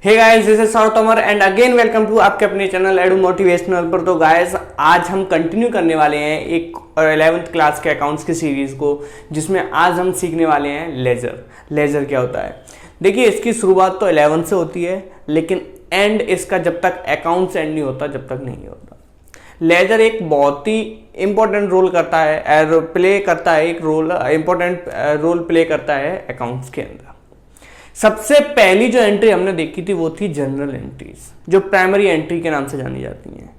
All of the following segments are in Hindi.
Hey guys, this is Saurabh Tomar and again welcome to आपके अपने चैनल एडू मोटिवेशनल पर। तो गाइस, आज हम कंटिन्यू करने वाले हैं एक 11th क्लास के अकाउंट्स की सीरीज को, जिसमें आज हम सीखने वाले हैं लेजर। लेजर क्या होता है? देखिए, इसकी शुरुआत तो 11 से होती है, लेकिन एंड इसका जब तक अकाउंट्स एंड नहीं होता जब तक नहीं होता। लेजर एक बहुत ही इंपॉर्टेंट रोल करता है, एक रोल इंपॉर्टेंट रोल प्ले करता है अकाउंट्स के अंदर। सबसे पहली जो एंट्री हमने देखी थी वो थी जनरल एंट्रीज, जो प्राइमरी एंट्री के नाम से जानी जाती हैं।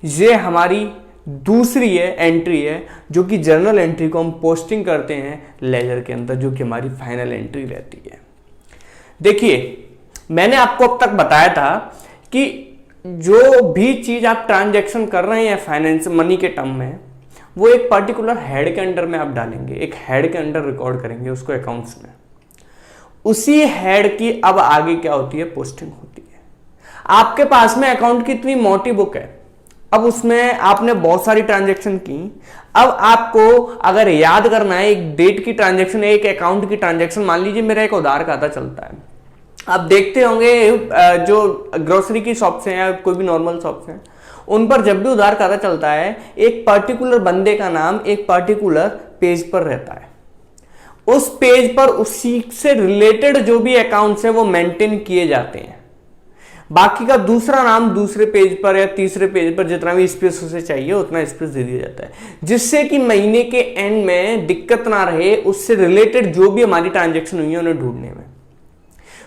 ये हमारी दूसरी एंट्री है जो कि जनरल एंट्री को हम पोस्टिंग करते हैं लेजर के अंदर, जो कि हमारी फाइनल एंट्री रहती है। देखिए, मैंने आपको अब तक बताया था कि जो भी चीज आप ट्रांजैक्शन कर रहे हैं फाइनेंस मनी के टर्म में, वो एक पर्टिकुलर हेड के अंडर में आप डालेंगे, एक हेड के अंडर रिकॉर्ड करेंगे उसको अकाउंट्स में। उसी हेड की अब आगे क्या होती है? पोस्टिंग होती है। आपके पास में अकाउंट की इतनी मोटी बुक है, अब उसमें आपने बहुत सारी ट्रांजैक्शन की। अब आपको अगर याद करना है एक डेट की ट्रांजैक्शन, एक अकाउंट की ट्रांजैक्शन, मान लीजिए मेरा एक उधार खाता चलता है। आप देखते होंगे जो ग्रोसरी की शॉप्स हैं या कोई भी नॉर्मल शॉप्स हैं, उन पर जब भी उधार खाता चलता है, एक पर्टिकुलर बंदे का नाम एक पर्टिकुलर पेज पर रहता है। उस पेज पर उसी से रिलेटेड जो भी अकाउंट्स हैं वो मेंटेन किए जाते हैं। बाकी का दूसरा नाम दूसरे पेज पर या तीसरे पेज पर जितना भी स्पेस उसे चाहिए उतना स्पेस दे दिया जाता है, जिससे कि महीने के एंड में दिक्कत ना रहे उससे रिलेटेड जो भी हमारी ट्रांजैक्शन हुई है उन्हें ढूंढने में।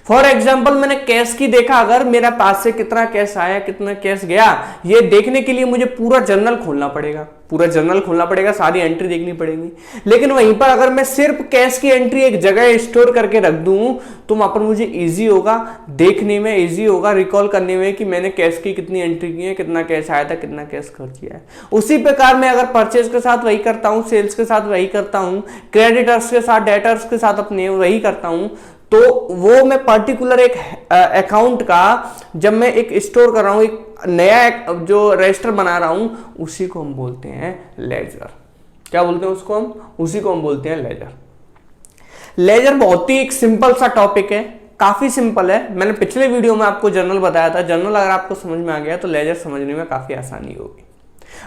फॉर एग्जाम्पल, मैंने कैश की देखा, अगर मेरा पास से कितना कैश आया कितना कैश गया, ये देखने के लिए मुझे पूरा जर्नल खोलना पड़ेगा, सारी एंट्री देखनी पड़ेगी। लेकिन वहीं पर अगर मैं सिर्फ कैश की एंट्री एक जगह स्टोर करके रख दूं तो वहां पर मुझे इजी होगा, देखने में इजी होगा, रिकॉल करने में कि मैंने कैश की कितनी एंट्री की है, कितना कैश आया था, कितना कैश खर्च किया है। उसी प्रकार मैं अगर परचेज के साथ वही करता हूं, सेल्स के साथ वही करता हूं, क्रेडिटर्स के साथ, डेटर्स के साथ अपने वही करता हूं, तो वो मैं पर्टिकुलर एक अकाउंट का जब मैं एक स्टोर कर रहा हूं, एक नया जो रजिस्टर बना रहा हूं, उसी को हम बोलते हैं लेजर। क्या बोलते हैं उसको? हम उसी को हम बोलते हैं लेजर। लेजर बहुत ही एक सिंपल सा टॉपिक है, काफी सिंपल है। मैंने पिछले वीडियो में आपको जर्नल बताया था। जर्नल अगर आपको समझ में आ गया तो लेजर समझने में काफी आसानी होगी।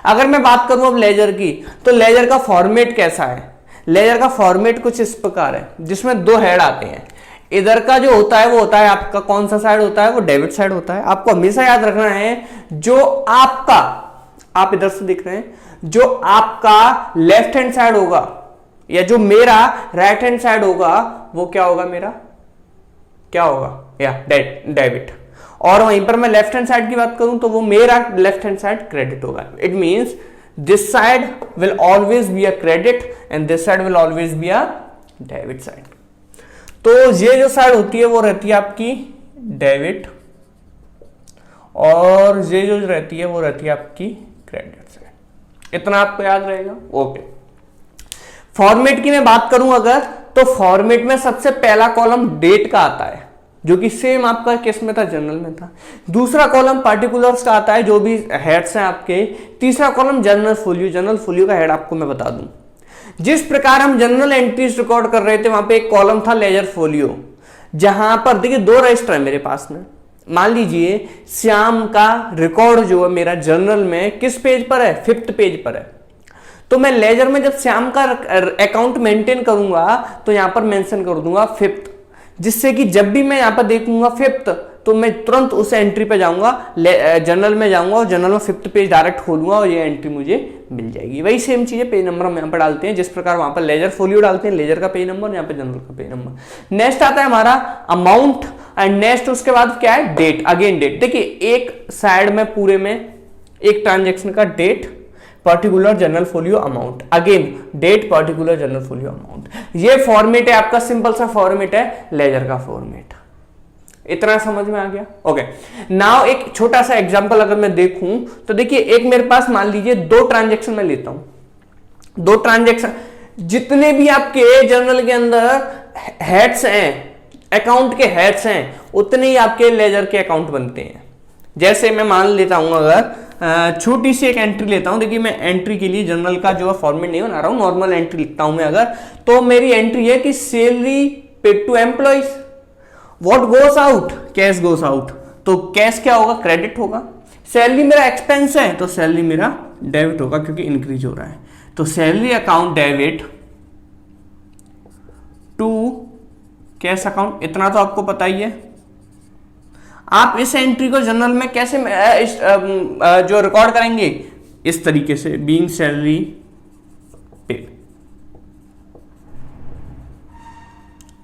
अगर मैं बात करूं अब लेजर की, तो लेजर का फॉर्मेट कैसा है? लेजर का फॉर्मेट कुछ इस प्रकार है, जिसमें दो हेड आते हैं। इधर का जो होता है वो होता है आपका, कौन सा साइड होता है? वो डेबिट साइड होता है। आपको हमेशा याद रखना है, जो आपका, आप इधर से देख रहे हैं, जो आपका लेफ्ट हैंड साइड होगा या जो मेरा राइट हैंड साइड होगा, वो क्या होगा? मेरा क्या होगा? या डेबिट। और वहीं पर मैं लेफ्ट हैंड साइड की बात करूं तो वो मेरा लेफ्ट हैंड साइड क्रेडिट होगा। It means this side will always be a credit and this side will always be a debit side. तो ये जो साइड होती है वो रहती है आपकी डेबिट, और ये जो रहती है वो रहती है आपकी क्रेडिट साइड। इतना आपको याद रहेगा? ओके। फॉर्मेट की मैं बात करूं अगर, तो फॉर्मेट में सबसे पहला कॉलम डेट का आता है, जो कि सेम आपका केस में था, जनरल में था। दूसरा कॉलम पार्टिकुलर्स का आता है, जो भी हेड्स हैं आपके। तीसरा कॉलम जनरल फोलियो का हेड आपको मैं बता दूं। जिस प्रकार हम जनरल एंट्रीज रिकॉर्ड कर रहे थे, वहां पे एक कॉलम था लेजर फोलियो, जहां पर देखिए दो रजिस्टर है मेरे पास में। मान लीजिए श्याम का रिकॉर्ड जो है मेरा जनरल में किस पेज पर है? 5th पेज पर है। तो मैं लेजर में जब श्याम का अकाउंट मेंटेन करूंगा तो यहां पर मेंशन कर दूंगा 5th, जिससे कि जब भी मैं यहां पर देखूंगा 5th तो मैं तुरंत उस एंट्री पे जाऊंगा, जनरल में जाऊंगा और जनरल में 5th पेज डायरेक्ट खोलूंगा और ये एंट्री मुझे मिल जाएगी। वही सेम चीज है, पेज नंबर हम यहाँ पर डालते हैं, जिस प्रकार वहां पर लेजर फोलियो डालते हैं, लेजर का पेज नंबर, यहाँ पे जनरल का पेज नंबर। नेक्स्ट आता है हमारा अमाउंट, एंड नेक्स्ट उसके बाद क्या है? डेट। Again date. देखिए, एक साइड में पूरे में एक ट्रांजेक्शन का date, particular journal folio amount, again date, particular journal folio amount. ये फॉर्मेट है आपका, सिंपल सा फॉर्मेट है लेजर का फॉर्मेट। इतना समझ में आ गया? ओके। नाउ एक छोटा सा एग्जांपल अगर मैं देखूं तो देखिए, एक मेरे पास मान लीजिए दो ट्रांजैक्शन मैं लेता हूं। दो ट्रांजैक्शन, जितने भी आपके जर्नल के अंदर हेड्स हैं, अकाउंट के हेड्स हैं, उतने ही आपके लेजर के अकाउंट बनते हैं। जैसे मैं मान लेता हूं, अगर छोटी सी एक एंट्री लेता हूं। देखिए, मैं एंट्री के लिए जर्नल का जो फॉर्मेट नहीं बना रहा हूं, नॉर्मल एंट्री लिखता हूं मैं अगर, तो मेरी एंट्री है कि salary paid to employees, what goes out, cash goes out, तो कैश क्या होगा, क्रेडिट होगा। सैलरी मेरा एक्सपेंस है तो सैलरी मेरा डेबिट होगा क्योंकि इंक्रीज हो रहा है। तो salary account debit to cash account, इतना तो आपको पता ही है। आप इस एंट्री को जर्नल में कैसे जो रिकॉर्ड करेंगे, इस तरीके से, being salary paid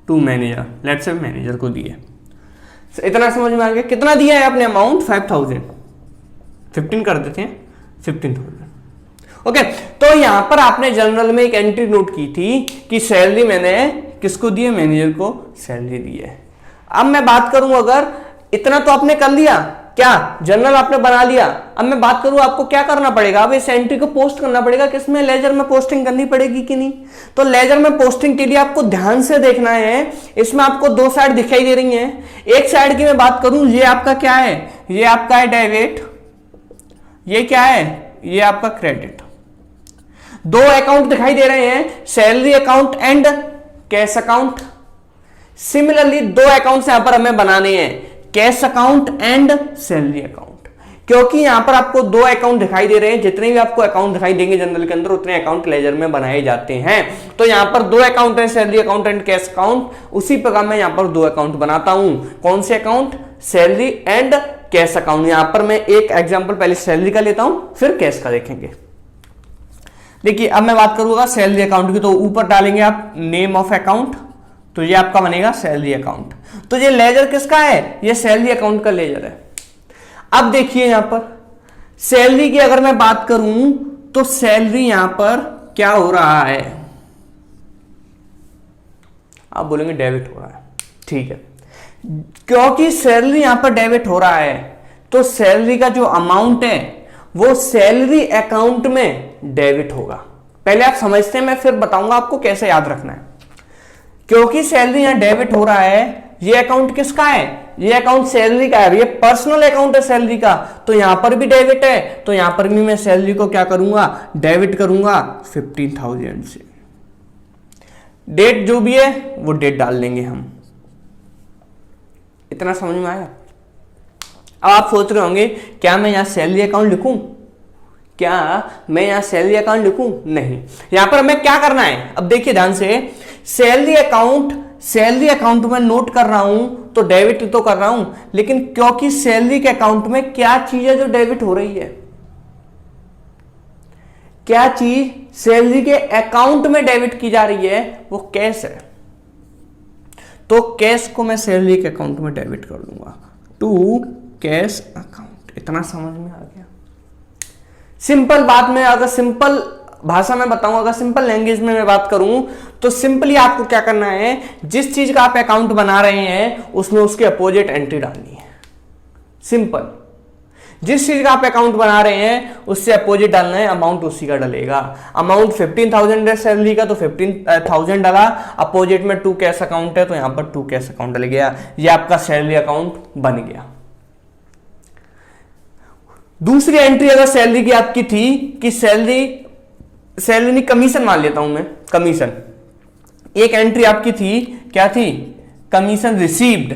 to manager, let's say manager को दिए। इतना समझ में आ गया। कितना दिया है आपने अमाउंट, 5000, 15 कर देते हैं, 15,000। ओके, तो यहां पर आपने जर्नल में एक एंट्री नोट की थी कि सैलरी मैंने किसको दी है, मैनेजर को सैलरी दी है। अब मैं बात करूं, अगर इतना तो आपने कर लिया, क्या जर्नल आपने बना लिया, अब मैं बात करूं आपको क्या करना पड़ेगा, अब इस एंट्री को पोस्ट करना पड़ेगा, किसमें, लेजर में पोस्टिंग करनी पड़ेगी कि नहीं। तो लेजर में पोस्टिंग के लिए आपको ध्यान से देखना है। इसमें आपको दो साइड दिखाई दे रही हैं। एक साइड की मैं बात करूं, ये आपका क्या है, ये आपका है डेबिट, ये क्या है, ये आपका क्रेडिट। दो अकाउंट दिखाई दे रहे हैं, salary account and cash account. Similarly दो अकाउंट्स यहां पर हमें बनाने हैं, cash account and salary account, क्योंकि यहां पर आपको दो अकाउंट दिखाई दे रहे हैं। जितने भी आपको अकाउंट दिखाई देंगे जनरल के अंदर, उतने अकाउंट लेजर में बनाए जाते हैं। तो यहां पर दो अकाउंट है, salary account and cash account. उसी प्रकार मैं यहां पर दो अकाउंट बनाता हूं। कौन से account, salary and cash account. यहां पर मैं एक एग्जांपल पहले सैलरी का लेता हूं, फिर कैश का देखेंगे। देखिए, अब मैं बात करूंगा सैलरी अकाउंट की, तो ऊपर डालेंगे आप नेम ऑफ अकाउंट, तो ये आपका बनेगा सैलरी अकाउंट। तो ये लेजर किसका है, ये सैलरी अकाउंट का लेजर है। अब देखिए यहां पर सैलरी की अगर मैं बात करूं, तो सैलरी यहां पर क्या हो रहा है, आप बोलेंगे डेबिट हो रहा है, ठीक है। क्योंकि सैलरी यहां पर डेबिट हो रहा है, तो सैलरी का जो अमाउंट है वो सैलरी अकाउंट में डेबिट होगा। पहले आप समझते हैं, मैं फिर बताऊंगा आपको कैसे याद रखना है। क्योंकि सैलरी यहां डेबिट हो रहा है, ये अकाउंट किसका है, ये अकाउंट सैलरी का है, ये पर्सनल अकाउंट है सैलरी का, तो यहां पर भी डेबिट है, तो यहां पर भी मैं सैलरी को क्या करूंगा, डेबिट करूंगा 15,000 से। डेट जो भी है वो डेट डाल लेंगे हम। इतना समझ में आया। अब आप सोच रहे होंगे, क्या मैं यहां सैलरी अकाउंट लिखूं, क्या मैं यहां सैलरी अकाउंट लिखूं, नहीं। यहां पर हमें क्या करना है, अब देखिए ध्यान से, सैलरी अकाउंट में नोट कर रहा हूं तो डेबिट तो कर रहा हूं, लेकिन क्योंकि सैलरी के अकाउंट में क्या चीज है जो डेबिट हो रही है, क्या चीज सैलरी के अकाउंट में डेबिट की जा रही है, वो कैश है। तो कैश को मैं सैलरी के अकाउंट में डेबिट कर दूंगा, टू कैश अकाउंट। इतना समझ में आ गया। सिंपल बात में, अगर सिंपल भाषा में बताऊं, अगर सिंपल लैंग्वेज में मैं बात करूं, तो सिंपली आपको क्या करना है, जिस चीज का आप अकाउंट बना रहे हैं उसमें उसके अपोजिट एंट्री डालनी है। सिंपल, जिस चीज का आप अकाउंट बना रहे हैं उससे अपोजिट डालना है, अमाउंट उसी का डलेगा। अमाउंट 15,000 है सैलरी का, तो 15,000 डाला, अपोजिट में टू कैश अकाउंट है तो यहां पर टू कैश अकाउंट डल गया, ये आपका सैलरी अकाउंट बन गया। दूसरी एंट्री अगर सैलरी की आपकी थी कि सैलरी नहीं, कमीशन मान लेता हूं मैं, कमीशन। एक एंट्री आपकी थी, क्या थी, commission received,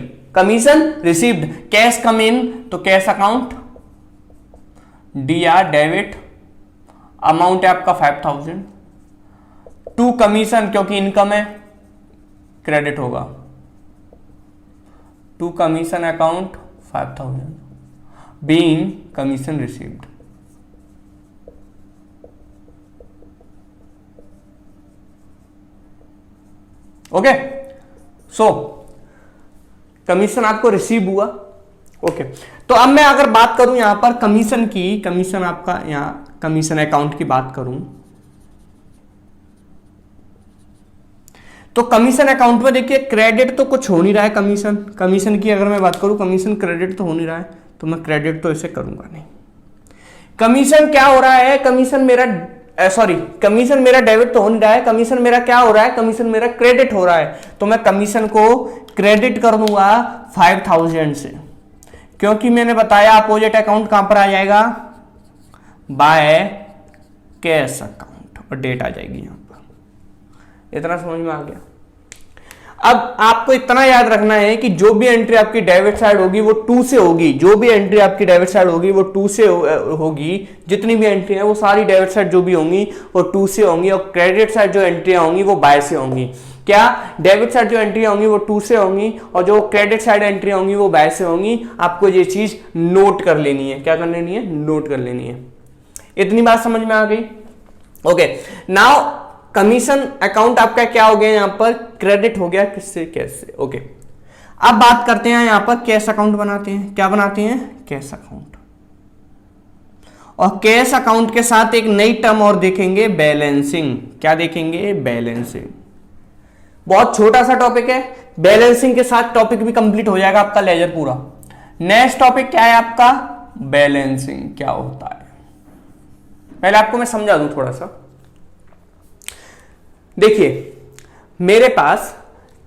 cash come in, तो cash account, DR debit, amount है आपका 5,000, टू कमीशन क्योंकि इनकम है, क्रेडिट होगा, to commission account 5,000 being commission received. Okay, so commission आपको रिसीव हुआ। ओके, तो अब मैं अगर बात करूं यहां पर कमीशन की, कमीशन आपका यहां कमीशन अकाउंट की बात करूं, तो कमीशन अकाउंट में देखिए क्रेडिट तो कुछ हो नहीं रहा है, कमीशन की अगर मैं बात करूं, कमीशन क्रेडिट तो हो नहीं रहा है, तो मैं क्रेडिट तो इसे करूंगा नहीं। कमीशन क्या हो रहा है, कमीशन मेरा डेबिट तो हो नहीं रहा है, कमीशन मेरा क्या हो रहा है, कमीशन मेरा क्रेडिट हो रहा है, तो मैं कमीशन को क्रेडिट कर दूंगा 5,000 से, क्योंकि मैंने बताया अपोजिट अकाउंट कहां पर आ जाएगा, बाय कैश अकाउंट, और डेट आ जाएगी यहां पर। इतना समझ में आ गया। अब आपको इतना याद रखना है कि जो भी एंट्री आपकी डेबिट साइड होगी वो 2 से होगी, जो भी एंट्री आपकी डेबिट साइड होगी वो 2 से होगी, जितनी भी एंट्री है वो सारी डेबिट साइड जो भी होंगी वो 2 से होंगी, और क्रेडिट साइड जो एंट्री होंगी वो बाय से होंगी। क्या डेबिट साइड जो एंट्री होंगी वो 2 से होंगी और जो क्रेडिट साइड एंट्री होंगी वो बाय से होंगी। आपको ये चीज नोट कर लेनी है। क्या कर लेनी है? नोट कर लेनी है। इतनी बात समझ में आ गई? ओके, नाउ कमीशन अकाउंट आपका क्या हो गया? यहां पर क्रेडिट हो गया किससे? कैश से। ओके, अब बात करते हैं यहां पर कैश अकाउंट बनाते हैं। क्या बनाते हैं? Cash account. और कैश अकाउंट के साथ एक नई टर्म और देखेंगे, बैलेंसिंग। क्या देखेंगे? बैलेंसिंग। बहुत छोटा सा टॉपिक है, बैलेंसिंग के साथ टॉपिक भी कंप्लीट हो जाएगा आपका लेजर पूरा। नेक्स्ट टॉपिक क्या है आपका? बैलेंसिंग क्या होता है, पहले आपको मैं समझा दूं थोड़ा सा। देखिए, मेरे पास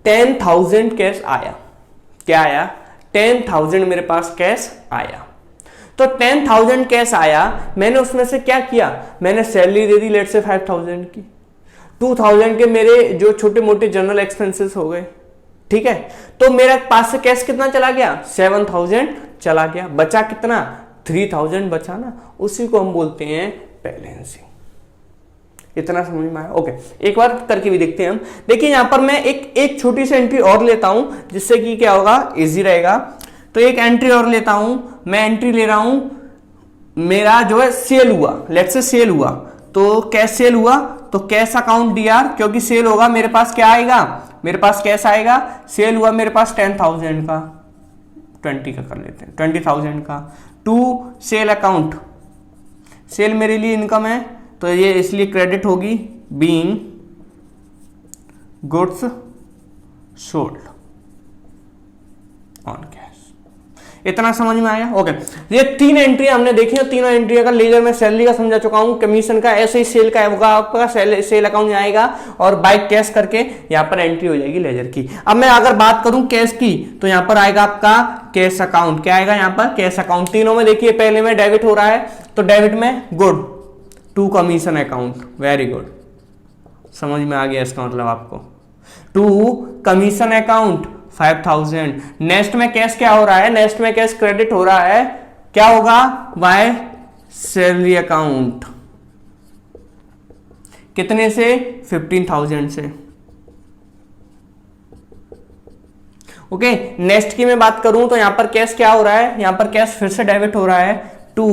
10,000 कैश आया। क्या आया? 10,000 मेरे पास कैश आया। तो 10,000 कैश आया, मैंने उसमें से क्या किया? मैंने सैलरी दे दी लेट से 5,000 की। 2,000 के मेरे जो छोटे मोटे जनरल एक्सपेंसेस हो गए, ठीक है। तो मेरे पास से कैश कितना चला गया? 7,000 चला गया। बचा कितना? 3,000 बचा ना, उसी को हम बोलते हैं बैलेंसिंग। इतना समझ में आया? ओके, एक बार करके भी देखते हैं हम। देखिए यहां पर मैं एक छोटी सी एंट्री और लेता हूं, जिससे कि क्या होगा, इजी रहेगा। तो एक एंट्री और लेता हूं मैं। एंट्री ले रहा हूं, मेरा जो है सेल हुआ, लेट्स से सेल हुआ। तो कैश सेल हुआ, तो कैश अकाउंट डीआर, क्योंकि सेल होगा मेरे पास क्या आएगा? मेरे पास कैश आएगा। सेल हुआ मेरे पास 10,000 का, 20 का कर लेते हैं, 20,000 का। टू सेल अकाउंट, सेल मेरे लिए इनकम है, तो ये इसलिए क्रेडिट होगी, being goods sold on cash. इतना समझ में आया? ओके, ये 3 एंट्री हमने देखी है। तीनों एंट्री का लेजर में सैलरी का समझा चुका हूं, कमीशन का ऐसे ही सेल का होगा आपका, सेल अकाउंट में आएगा और बाय कैश करके यहां पर एंट्री हो जाएगी लेजर की। अब मैं अगर बात करूं कैश की, तो यहां पर आएगा आपका कैश अकाउंट। क्या आएगा यहां पर? Cash account. तीनों में देखिए, पहले में डेबिट हो रहा है, तो डेबिट में good, to commission account, very good, समझ में आ गया इसका मतलब आपको। To commission account 5,000। नेक्स्ट में कैश क्या हो रहा है? नेक्स्ट में कैश क्रेडिट हो रहा है, क्या होगा? By salary account. कितने से? 15,000 से। ओके, नेक्स्ट की मैं बात करूं तो यहां पर कैश क्या हो रहा है? यहां पर कैश फिर से डेबिट हो रहा है, टू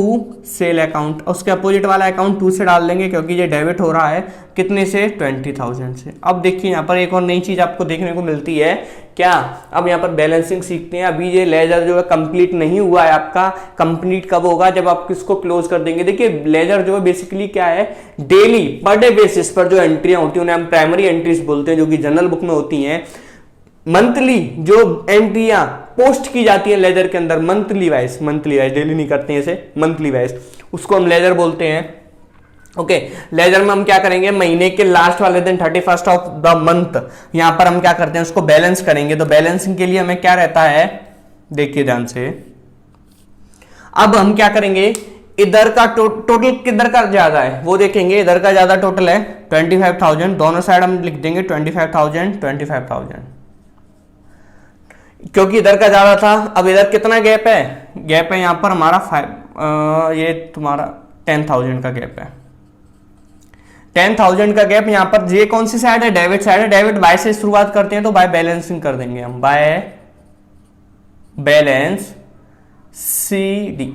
सेल अकाउंट। उसके अपोजिट वाला अकाउंट 2 से डाल देंगे, क्योंकि ये डेबिट हो रहा है कितने से? 20,000 से। अब देखिए यहाँ पर एक और नई चीज आपको देखने को मिलती है। क्या? अब यहाँ पर बैलेंसिंग सीखते हैं। अभी ये लेजर जो है कंप्लीट नहीं हुआ है आपका। कंप्लीट कब होगा? जब आप किसको क्लोज कर देंगे। देखिए लेजर जो है बेसिकली क्या है, डेली पर डे बेसिस पर जो एंट्रियां होती है उन्हें हम प्राइमरी एंट्रीज बोलते हैं, जो कि जनरल बुक में होती हैं। मंथली जो एंट्रियां पोस्ट की जाती है लेजर के अंदर, मंथली वाइज, डेली नहीं करते हैं इसे, मंथली वाइज, उसको हम लेजर बोलते हैं। ओके, लेजर में हम क्या करेंगे? महीने के लास्ट वाले दिन 31st ऑफ द मंथ, यहां पर हम क्या करते हैं? उसको बैलेंस करेंगे। तो बैलेंसिंग के लिए हमें क्या रहता है? देखिए ध्यान से। अब हम क्या करेंगे? इधर का टोटल किधर का ज्यादा है वो देखेंगे। इधर का ज्यादा टोटल है 25,000, दोनों साइड हम लिख देंगे 25,000, 25,000, क्योंकि इधर का ज्यादा था। अब इधर कितना गैप है? गैप है यहां पर हमारा 5, ये तुम्हारा 10,000 का गैप है। 10,000 का गैप यहां पर। ये कौन सी साइड है? डेबिट साइड है। डेबिट बाय से शुरुआत करते हैं, तो बाय बैलेंसिंग कर देंगे हम, बाय बैलेंस CD।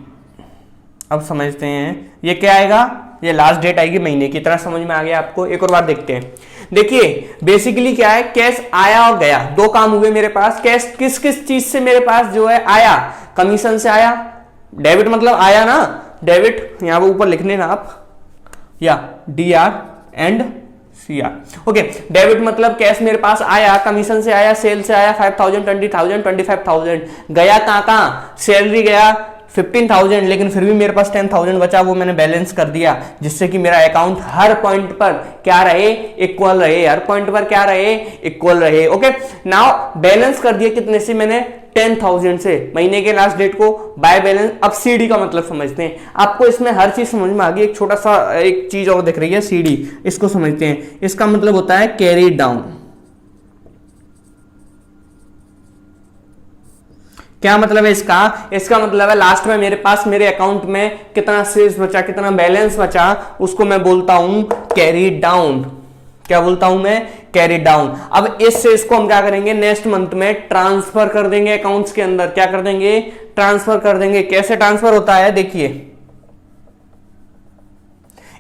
अब समझते हैं ये क्या आएगा? ये लास्ट डेट आएगी महीने की। तरह समझ में आ गया आपको? एक और बार देखते हैं। देखिए बेसिकली क्या है, कैश आया और गया, दो काम हुए मेरे पास। कैश किस किस चीज से मेरे पास जो है आया? कमीशन से आया। डेबिट मतलब आया ना, डेबिट यहां पर ऊपर लिखने ना आप, या DR and CR। Okay, debit मतलब कैश मेरे पास आया, कमीशन से आया, सेल से आया 5,000, 20,000, 25,000। गया कहां? सैलरी गया 15,000, लेकिन फिर भी मेरे पास 10,000 बचा, वो मैंने बैलेंस कर दिया, जिससे कि मेरा अकाउंट हर पॉइंट पर क्या रहे? इक्वल रहे। हर पॉइंट पर क्या रहे? इक्वल रहे। ओके, नाउ बैलेंस कर दिया कितने से? मैंने 10,000 से, महीने के लास्ट डेट को बाय बैलेंस। अब CD का मतलब समझते हैं। आपको इसमें हर चीज समझ में आ गई। एक छोटा सा एक चीज और दिख रही है, CD, इसको समझते हैं। इसका मतलब होता है कैरी डाउन। क्या मतलब है इसका? इसका मतलब है लास्ट में मेरे पास मेरे अकाउंट में कितना शेष बचा, कितना बैलेंस बचा, उसको मैं बोलता हूं कैरी डाउन। क्या बोलता हूं मैं? Carry down. अब इस शेष को हम क्या करेंगे? नेक्स्ट मंथ में ट्रांसफर कर देंगे अकाउंट्स के अंदर। क्या कर देंगे? ट्रांसफर कर देंगे। कैसे ट्रांसफर होता है देखिए,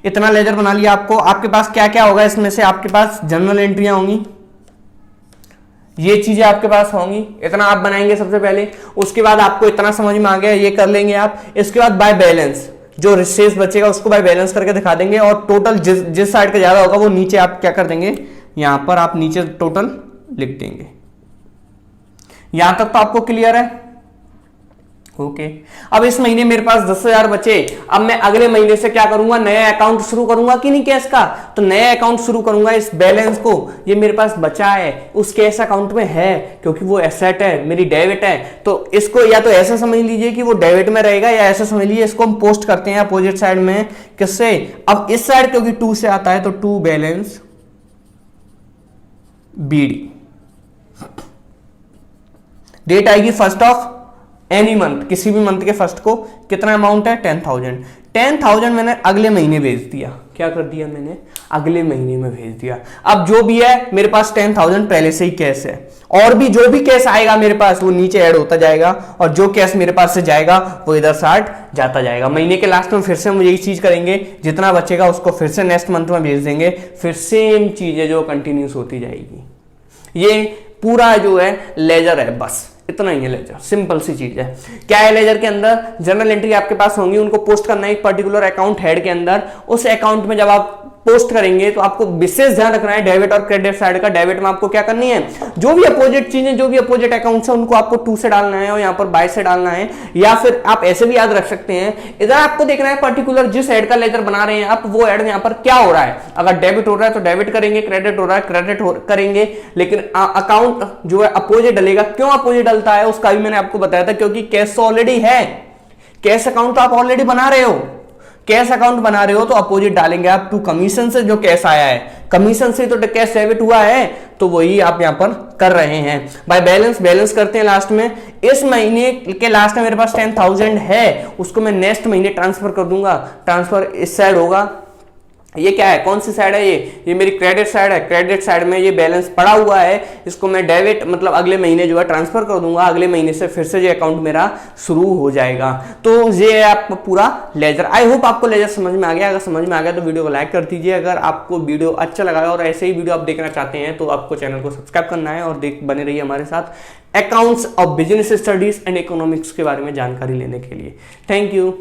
इतना लेजर बना लिया आपको। आपके पास क्या क्या होगा इसमें से? आपके पास जर्नल एंट्रियां होंगी, ये चीजें आपके पास होंगी, इतना आप बनाएंगे सबसे पहले। उसके बाद आपको इतना समझ में आ गया, ये कर लेंगे आप। इसके बाद बाय बैलेंस, जो शेष बचेगा उसको बाय बैलेंस करके दिखा देंगे, और टोटल जिस साइड का ज्यादा होगा वो नीचे आप क्या कर देंगे, यहां पर आप नीचे टोटल लिख देंगे। यहां तक तो आपको क्लियर है? ओके। अब इस महीने मेरे पास 10,000 बचे। अब मैं अगले महीने से क्या करूंगा? नया अकाउंट शुरू करूंगा कि नहीं कैश का? तो नया अकाउंट शुरू करूंगा। इस बैलेंस को, ये मेरे पास बचा है, उस कैश अकाउंट में है, क्योंकि वो एसेट है, मेरी डेबिट है। तो इसको या तो ऐसा समझ लीजिए कि वो डेबिट में रहेगा, या ऐसा समझ लीजिए इसको हम पोस्ट करते हैं अपोजिट साइड में। किससे? अब इस साइड क्योंकि 2 से आता है, तो 2 बैलेंस बीडी। डेट आएगी 1st ऑफ एनी मंथ, किसी भी मंथ के फर्स्ट को। कितना अमाउंट है? 10,000। 10,000 मैंने अगले महीने भेज दिया। क्या कर दिया मैंने? अगले महीने में भेज दिया। अब जो भी है मेरे पास 10,000 पहले से ही कैश है, और भी जो भी कैश आएगा मेरे पास वो नीचे ऐड होता जाएगा, और जो कैश मेरे पास से जाएगा वो इधर साइड जाता जाएगा। महीने के लास्ट में फिर से हम यही चीज करेंगे, जितना बचेगा उसको फिर से नेक्स्ट मंथ में भेज देंगे, फिर सेम चीज है जो कंटिन्यूस होती जाएगी। ये पूरा जो है लेजर है, बस इतना ही है लेजर, सिंपल सी चीज है। क्या है लेजर के अंदर? जर्नल एंट्री आपके पास होंगी, उनको पोस्ट करना है एक पर्टिकुलर अकाउंट हेड के अंदर। उस अकाउंट में जब आप पोस्ट करेंगे तो आपको विशेष ध्यान रखना है डेबिट और क्रेडिट साइड का। डेबिट में आपको क्या करनी है? जो भी अपोजिट चीजें, जो भी अपोजिट अकाउंट्स है, उनको आपको 2 से डालना है और यहाँ पर बाय से डालना है, या फिर आप ऐसे भी याद रख सकते हैं। इधर आपको देखना है पर्टिकुलर जिस एड का लेजर बना रहे हैं आप, वो एड यहाँ पर क्या हो रहा है। अगर डेबिट हो रहा है तो डेबिट करेंगे, क्रेडिट हो रहा है क्रेडिट करेंगे, लेकिन अकाउंट जो है अपोजिट डलेगा। क्यों अपोजिट डलता है उसका भी मैंने आपको बताया था, क्योंकि कैश ऑलरेडी है, कैश अकाउंट तो आप ऑलरेडी बना रहे हो। कैश अकाउंट बना रहे हो तो अपोजिट डालेंगे आप। टू कमीशन से जो कैश आया है, कमीशन से तो कैश डेबिट हुआ है, तो वही आप यहां पर कर रहे हैं। बाय बैलेंस, बैलेंस करते हैं लास्ट में। इस महीने के लास्ट में मेरे पास 10,000 है, उसको मैं नेक्स्ट महीने ट्रांसफर कर दूंगा। ट्रांसफर इस साइड होगा। ये क्या है? कौन सी साइड है? ये मेरी क्रेडिट साइड है। क्रेडिट साइड में ये बैलेंस पड़ा हुआ है, इसको मैं डेबिट मतलब अगले महीने जो है ट्रांसफर कर दूंगा। अगले महीने से फिर से ये अकाउंट मेरा शुरू हो जाएगा। तो ये है आपका पूरा लेजर। आई होप आपको लेजर समझ में आ गया। अगर समझ में आ गया तो वीडियो को लाइक कर दीजिए। अगर आपको वीडियो अच्छा लगा और ऐसे ही वीडियो आप देखना चाहते हैं तो आपको चैनल को सब्सक्राइब करना है और बने रहिए हमारे साथ अकाउंट्स और बिजनेस स्टडीज एंड इकोनॉमिक्स के बारे में जानकारी लेने के लिए। Thank you.